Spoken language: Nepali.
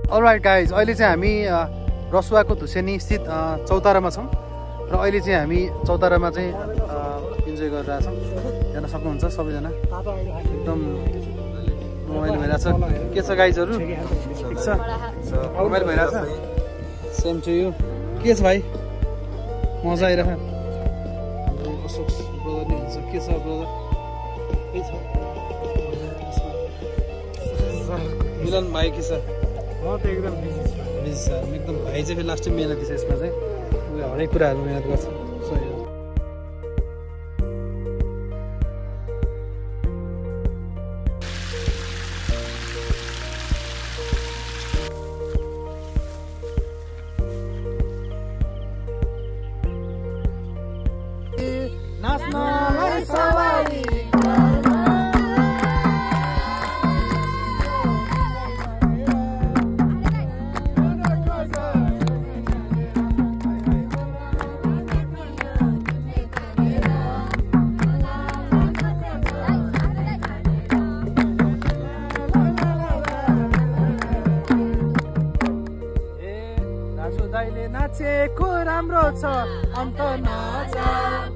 अलराइट गाइज, अहिले चाहिँ हामी रसुवाको धुसेनी स्थित चौतारामा छौँ र अहिले चाहिँ हामी चौतारामा चाहिँ इन्जोय गरिरहेछौँ। हेर्न सक्नुहुन्छ सबैजना एकदम रमाइलो भइरहेछ। के छ गाइजहरू, ठिक छ? रमाइलो भइरहेछ। Same to you. के छ भाइ, मजा आइरहेछ? अशोक ब्रदर नि हुन्छ। के छ ब्रदर? के छ मिलन भाइ, के छ? म त एकदम बिजी छ एकदम। भाइ चाहिँ फेरि लास्ट टाइम मिहिनेत छ यसमा चाहिँ, हरेक कुराहरू मिहिनेत गर्छ। नाचेको राम्रो छ अन्त नचा।